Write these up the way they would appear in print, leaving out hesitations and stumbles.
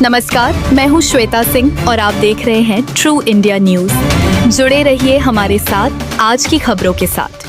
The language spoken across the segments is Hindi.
नमस्कार, मैं हूं श्वेता सिंह और आप देख रहे हैं ट्रू इंडिया न्यूज। जुड़े रहिए हमारे साथ आज की खबरों के साथ।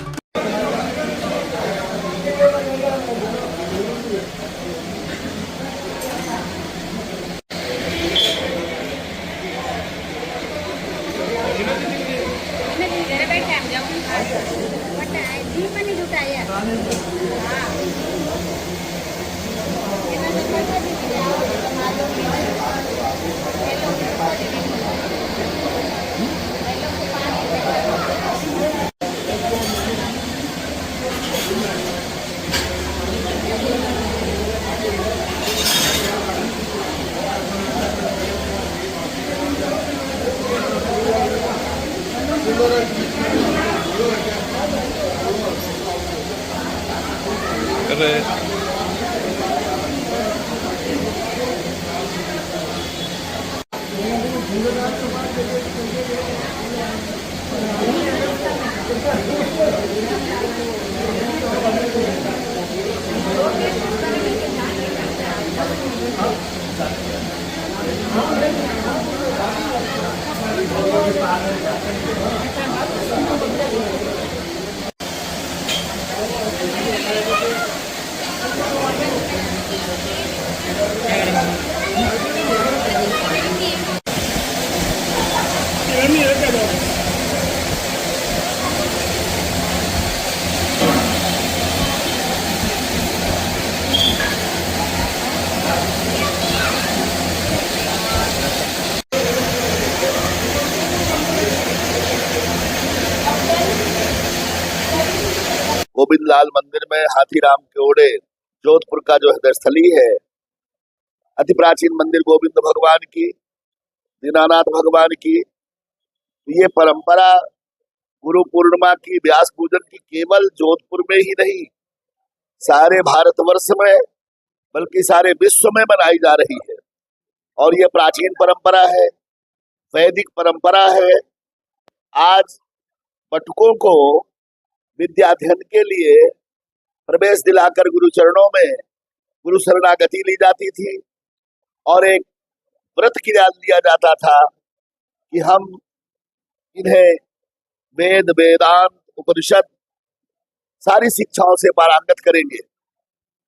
गोविंद लाल मंदिर में हाथीराम केवड़े जोधपुर का जो हृदय स्थली है, अति प्राचीन मंदिर गोविंद भगवान की, दीनानाथ भगवान की ये परंपरा गुरु पूर्णिमा की, व्यास पूजन की केवल जोधपुर में ही नहीं, सारे भारतवर्ष में बल्कि सारे विश्व में मनाई जा रही है। और ये प्राचीन परंपरा है, वैदिक परंपरा है। आज बटुकों को विद्याध्ययन के लिए प्रवेश दिलाकर गुरु चरणों में गुरु शरणागति ली जाती थी और एक व्रत किया लिया जाता था कि हम इन्हें वेद, वेदांत, उपनिषद सारी शिक्षाओं से पारंगत करेंगे।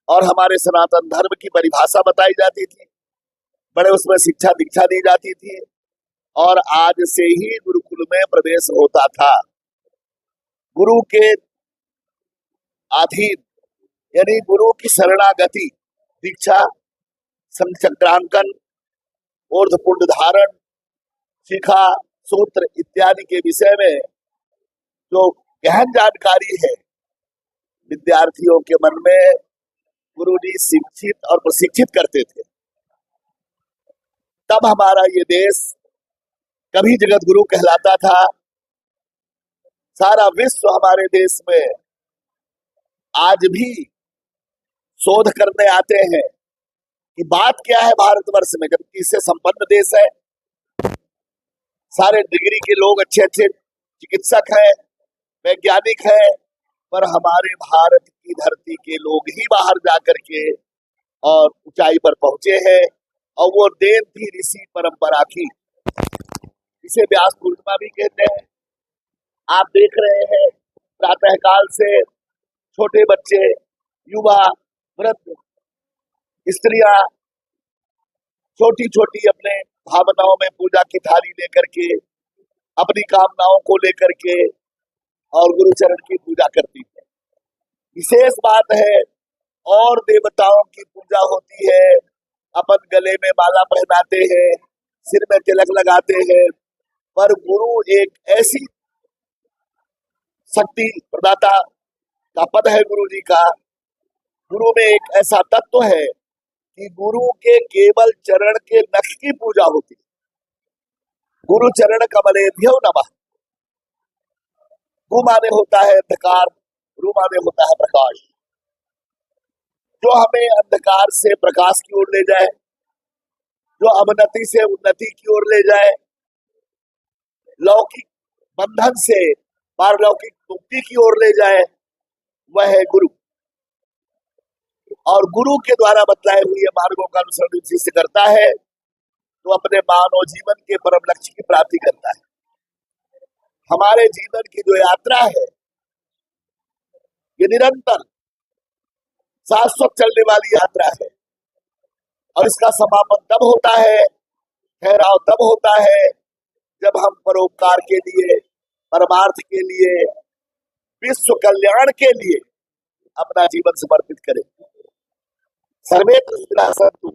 और हमारे सनातन धर्म की परिभाषा बताई जाती थी, बड़े उसमें शिक्षा दीक्षा दी जाती थी और आज से ही गुरुकुल में प्रवेश होता था। गुरु के अधीन यानी गुरु की शरणागति, दीक्षा, संचक्रांकन, ऊर्ध्वपुंड धारण, शिखा, सूत्र इत्यादि के विषय में जो गहन जानकारी है, विद्यार्थियों के मन में गुरु जी शिक्षित और प्रशिक्षित करते थे। तब हमारा ये देश कभी जगत गुरु कहलाता था। सारा विश्व हमारे देश में आज भी शोध करने आते हैं कि बात क्या है भारतवर्ष में, जबकि इससे संपन्न देश है। सारे डिग्री के लोग, अच्छे अच्छे चिकित्सक हैं, वैज्ञानिक हैं, पर हमारे भारत की धरती के लोग ही बाहर जाकर के और ऊंचाई पर पहुंचे हैं। और वो देन थी ऋषि परंपरा की। इसे व्यास पूर्णिमा भी कहते हैं। आप देख रहे हैं प्रातःकाल से छोटे बच्चे, युवा, वृद्ध, स्त्रियां छोटी छोटी अपने भावनाओं में पूजा की थाली लेकर के, अपनी कामनाओं को लेकर के और गुरुचरण की पूजा करती है। विशेष बात है, और देवताओं की पूजा होती है, अपन गले में माला पहनाते हैं, सिर में तिलक लगाते हैं, पर गुरु एक ऐसी शक्ति प्रदाता का पद है गुरु जी का। गुरु में एक ऐसा तत्व है कि गुरु के केवल चरण के नख की पूजा होती है। गुरु चरण कमलेभ्यो नमः। गु माने होता है अंधकार, रु माने होता है प्रकाश। जो हमें अंधकार से प्रकाश की ओर ले जाए, जो अवनति से उन्नति की ओर ले जाए, लौकिक बंधन से पारलौकिक मुक्ति की ओर ले जाए, वह है गुरु। और गुरु के द्वारा बतलाए हुए मार्गों का अनुसरण शिष्य करता है तो अपने मानव जीवन के परम लक्ष्य की प्राप्ति करता है। हमारे जीवन की जो यात्रा है ये निरंतर शाश्वत चलने वाली यात्रा है और इसका समापन तब होता है, ठहराव तब होता है जब हम परोपकार के लिए, परमार्थ के लिए, विश्व कल्याण के लिए अपना जीवन समर्पित करें। सर्वे तस्मिन् सन्तु,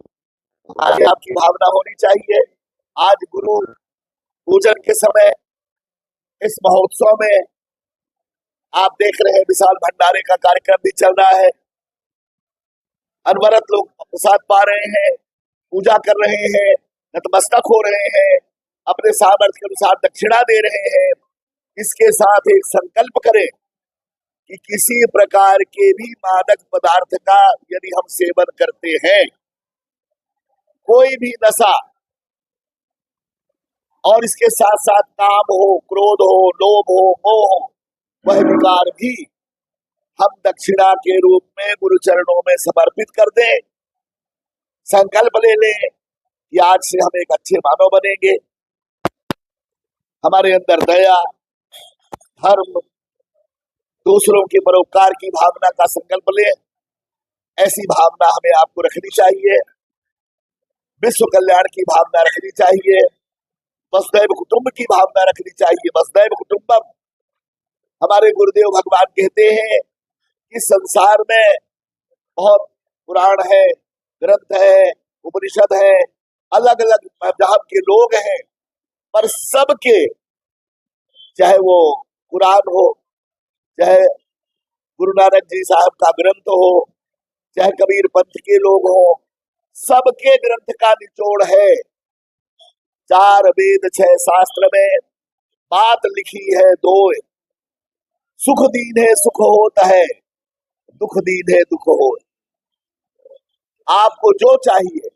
हमारी आपकी भावना होनी चाहिए। आज गुरु पूजन के समय इस महोत्सव में आप देख रहे हैं विशाल भंडारे का कार्यक्रम भी चल रहा है। अनवरत लोग प्रसाद पा रहे हैं, पूजा कर रहे हैं, नतमस्तक हो रहे हैं, अपने सामर्थ्य के अनुसार दक्षिणा दे रहे हैं। इसके साथ एक संकल्प करें कि किसी प्रकार के भी मादक पदार्थ का यदि हम सेवन करते हैं, कोई भी नशा, और इसके साथ साथ काम हो, क्रोध हो, लोभ हो, मोह हो, वह विकार भी हम दक्षिणा के रूप में गुरु चरणों में समर्पित कर दें। संकल्प ले लें कि आज से हम एक अच्छे मानव बनेंगे। हमारे अंदर दया, धर्म, दूसरों के परोपकार की भावना का संकल्प लें। ऐसी भावना हमें आपको रखनी चाहिए। विश्व कल्याण की भावना रखनी चाहिए। वसुधैव कुटुंब की भावना रखनी चाहिए। वसुधैव कुटुंबम, हमारे गुरुदेव भगवान कहते हैं कि संसार में बहुत पुराण है, ग्रंथ है, उपनिषद है, अलग अलग मजहब के लोग हैं, पर सबके, चाहे वो कुरान हो, चाहे गुरु नानक जी साहब का ग्रंथ हो, चाहे कबीर पंथ के लोग हो, सबके ग्रंथ का निचोड़ है, 4 वेद 6 शास्त्र में बात लिखी है दो, सुख दीन है सुख होता है, दुख दीन है दुख हो। आपको जो चाहिए,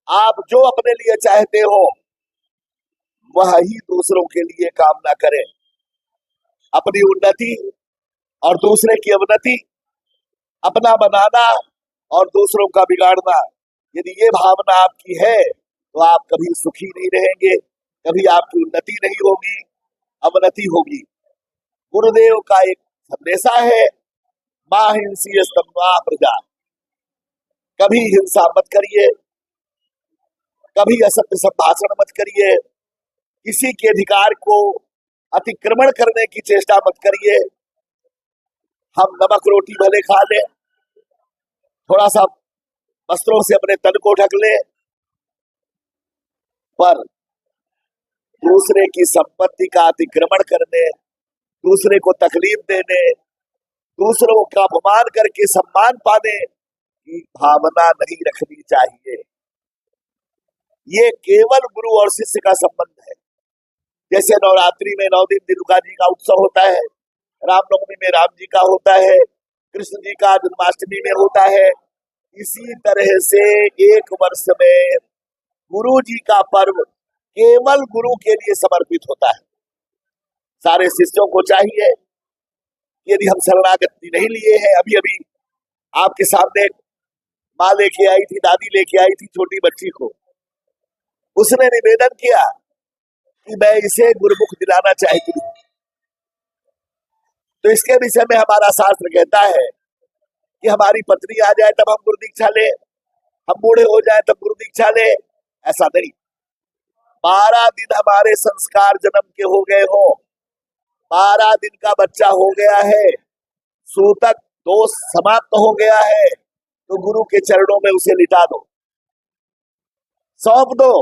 आप जो अपने लिए चाहते हो, वह ही दूसरों के लिए कामना करें। अपनी उन्नति और दूसरे की अवनति, अपना बनाना और दूसरों का बिगाड़ना, यदि ये भावना आपकी है तो आप कभी सुखी नहीं रहेंगे, कभी आपकी उन्नति नहीं होगी, अवनति होगी। गुरुदेव का एक संदेशा है, मां हिंसी स्तम्भा प्रजा, कभी हिंसा मत करिए, कभी असत्य संभाषण मत करिए, किसी के अधिकार को अतिक्रमण करने की चेष्टा मत करिए। हम नमक रोटी भले खा लें, थोड़ा सा वस्त्रों से अपने तन को ढक ले, पर दूसरे की संपत्ति का अतिक्रमण करने, दूसरे को तकलीफ देने, दूसरों का अपमान करके सम्मान पाने की भावना नहीं रखनी चाहिए। ये केवल गुरु और शिष्य का संबंध है। जैसे नवरात्रि में 9 दिन दुर्गा जी का उत्सव होता है, रामनवमी में राम जी का होता है, कृष्ण जी का जन्माष्टमी में होता है, इसी तरह से एक वर्ष में गुरु जी का पर्व केवल गुरु के लिए समर्पित होता है। सारे शिष्यों को चाहिए, यदि हम शरणागति नहीं लिए हैं, अभी अभी आपके सामने माँ लेके आई थी, दादी लेके आई थी छोटी बच्ची को, उसने निवेदन किया कि मैं इसे गुरुमुख दिलाना चाहती हूँ। तो इसके विषय में हमारा शास्त्र कहता है कि हमारी पत्नी आ जाए तब हम गुरु दीक्षा ले, हम बूढ़े हो जाए तब गुरु दीक्षा ले, ऐसा नहीं। 12 दिन हमारे संस्कार जन्म के हो गए हो, 12 दिन का बच्चा हो गया है, सूतक दोष समाप्त हो गया है, तो गुरु के चरणों में उसे लिटा दो, सौंप दो।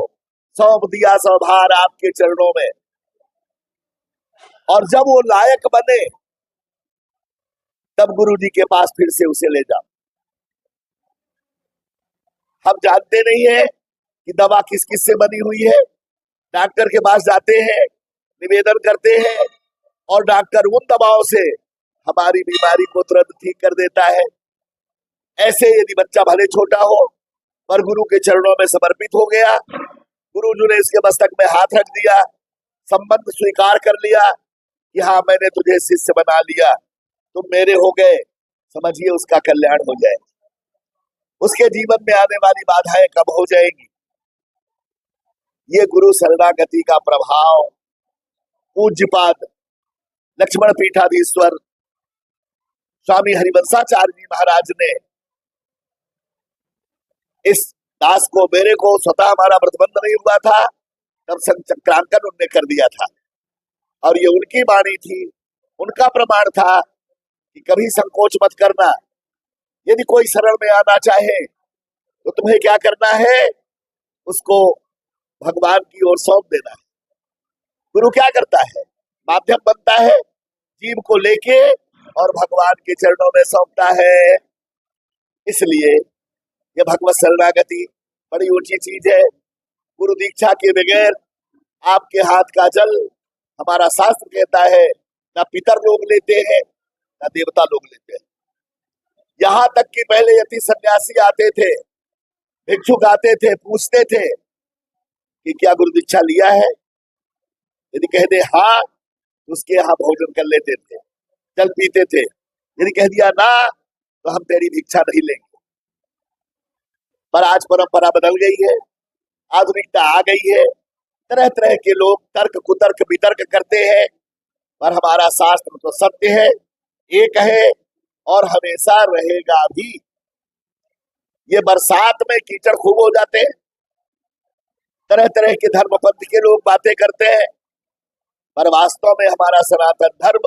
सौंप दिया सौभार आपके चरणों में, और जब वो लायक बने तब गुरु जी के पास फिर से उसे ले जाओ। हम जानते नहीं है कि दवा किस किस से बनी हुई है। डॉक्टर के पास जाते हैं, निवेदन करते हैं, और डॉक्टर उन दवाओं से हमारी बीमारी को तुरंत ठीक कर देता है। ऐसे यदि बच्चा भले छोटा हो पर गुरु के चरणों में समर्पित हो गया, गुरु जी ने इसके मस्तक में हाथ रख दिया, संबंध स्वीकार कर लिया कि हाँ मैंने तुझे शिष्य बना लिया, तुम मेरे हो गए, समझिए उसका कल्याण हो जाए। उसके जीवन में आने वाली बाधाएं कम हो जाएगी। ये गुरु शरणागति का प्रभाव पूज्यपाद लक्ष्मण पीठाधीश्वर स्वामी हरिवंशाचार्य जी महाराज ने इस दास को, मेरे को स्वतः हमारा व्रतबंध नहीं हुआ था तब संचक्रांकन उनने कर दिया था, और ये उनकी वाणी थी, उनका प्रमाण था कि कभी संकोच मत करना। यदि कोई शरण में आना चाहे तो तुम्हें क्या करना है, उसको भगवान की ओर सौंप देना है। गुरु क्या करता है, माध्यम बनता है, जीव को लेके और भगवान के चरणों में सौंपता है। इसलिए ये भगवत शरणागति बड़ी ऊंची चीज है। गुरु दीक्षा के बगैर आपके हाथ का जल, हमारा शास्त्र कहता है, ना पितर लोग लेते हैं ना देवता लोग लेते हैं। यहाँ तक कि पहले यति सन्यासी आते थे, भिक्षुक आते थे, पूछते थे कि क्या गुरु दीक्षा लिया है। यदि कह दे हाँ तो उसके यहाँ भोजन कर लेते थे, जल पीते थे। यदि कह दिया ना तो हम तेरी भिक्षा नहीं लेंगे। पर आज परंपरा बदल गई है, आधुनिकता आ गई है, तरह तरह के लोग तर्क कुतर्क वितर्क करते हैं, पर हमारा शास्त्र तो सत्य है, एक है और हमेशा रहेगा भी। ये बरसात में कीचड़ खूब हो जाते हैं, तरह तरह के धर्म पंथ के लोग बातें करते हैं, पर वास्तव में हमारा सनातन धर्म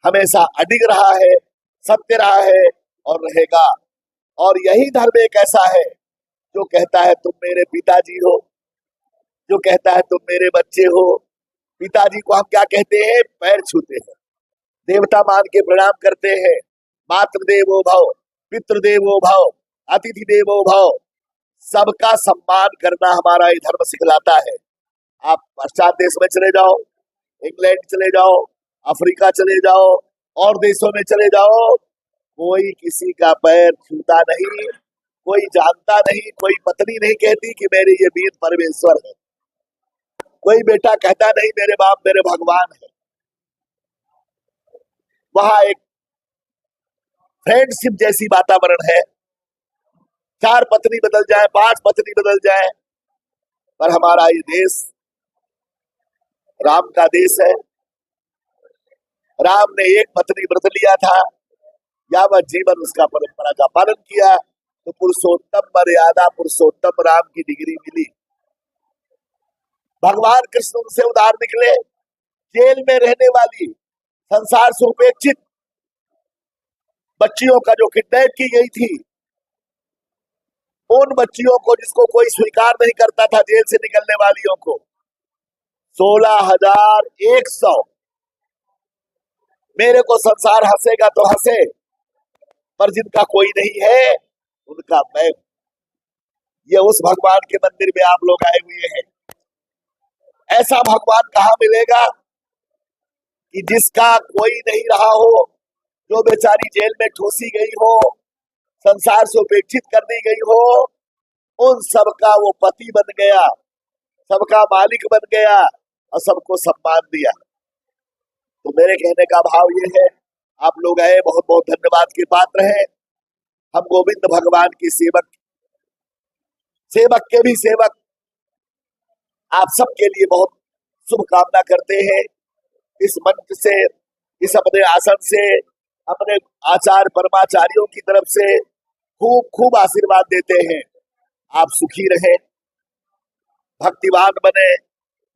हमेशा अडिग रहा है, सत्य रहा है और रहेगा। और यही धर्म एक ऐसा है जो कहता है तुम मेरे पिताजी हो, जो कहता है तुम मेरे बच्चे हो। पिताजी को हम क्या कहते हैं, पैर छूते हैं, देवता मान के प्रणाम करते हैं। मातृदेवो भव, पितृदेवो भव, अतिथि देवो भव, सबका सम्मान करना हमारा ये धर्म सिखलाता है। आप पश्चात देश में चले जाओ, इंग्लैंड चले जाओ, अफ्रीका चले जाओ, और देशों में चले जाओ, कोई किसी का पैर छूता नहीं, कोई जानता नहीं, कोई पत्नी नहीं कहती कि मेरे ये वीर परमेश्वर है, कोई बेटा कहता नहीं मेरे बाप मेरे भगवान है। वहां एक फ्रेंडशिप जैसी वातावरण है, 4 पत्नी बदल जाए, 5 पत्नी बदल जाए, पर हमारा ये देश राम का देश है। राम ने एक पत्नी व्रत लिया था, यावत जीवन उसका परंपरा का पालन किया, तो पुरुषोत्तम मर्यादा पुरुषोत्तम राम की डिग्री मिली। भगवान कृष्ण उनसे उदार निकले। जेल में रहने वाली, संसार से उपेक्षित बच्चियों का जो किडनैप की गई थी, उन बच्चियों को जिसको कोई स्वीकार नहीं करता था, जेल से निकलने वालियों को 16,100। मेरे को संसार हंसेगा तो हंसे, पर जिनका कोई नहीं है उनका मैं। ये उस भगवान के मंदिर में आप लोग आए हुए हैं। ऐसा भगवान कहाँ मिलेगा कि जिसका कोई नहीं रहा हो, जो बेचारी जेल में ठूसी गई हो, संसार से उपेक्षित कर दी गई हो, उन सबका वो पति बन गया, सबका मालिक बन गया और सबको सम्मान दिया। तो मेरे कहने का भाव ये है, आप लोग आए, बहुत बहुत धन्यवाद के पात्र हैं। हम गोविंद भगवान की सेवक के भी सेवक, आप सबके लिए बहुत शुभकामना करते हैं। इस मंच से, इस अपने आसन से, अपने आचार्य परमाचार्यों की तरफ से खूब खूब आशीर्वाद देते हैं। आप सुखी रहे, भक्तिवान बने,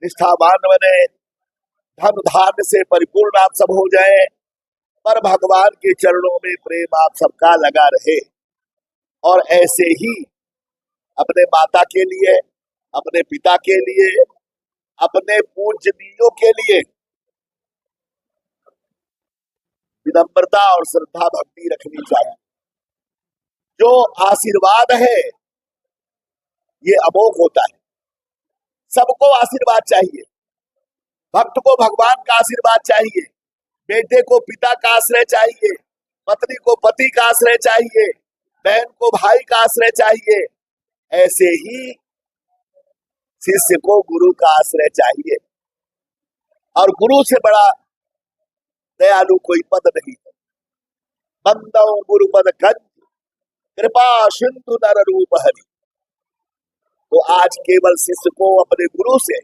निष्ठावान बने, धन धान्य से परिपूर्ण आप सब हो जाएं, पर भगवान के चरणों में प्रेम आप सबका लगा रहे। और ऐसे ही अपने माता के लिए, अपने पिता के लिए, अपने पूजनीयों के लिए विनम्रता और श्रद्धा भक्ति रखनी चाहिए। जो आशीर्वाद है ये अमोघ होता है, सबको आशीर्वाद चाहिए। भक्त को भगवान का आशीर्वाद चाहिए, बेटे को पिता का आश्रय चाहिए, पत्नी को पति का आश्रय चाहिए, बहन को भाई का आश्रय चाहिए। ऐसे ही शिष्य को गुरु का आश्रय चाहिए, और गुरु से बड़ा दयालु कोई पद नहीं है। बंदो गुरुपद कंज कृपा सिंधु नर रूप हरि। तो आज केवल शिष्य को अपने गुरु से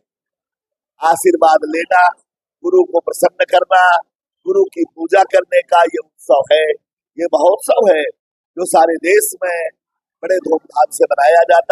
आशीर्वाद लेना, गुरु को प्रसन्न करना, गुरु की पूजा करने का ये उत्सव है, ये महोत्सव है जो सारे देश में बड़े धूमधाम से मनाया जाता है।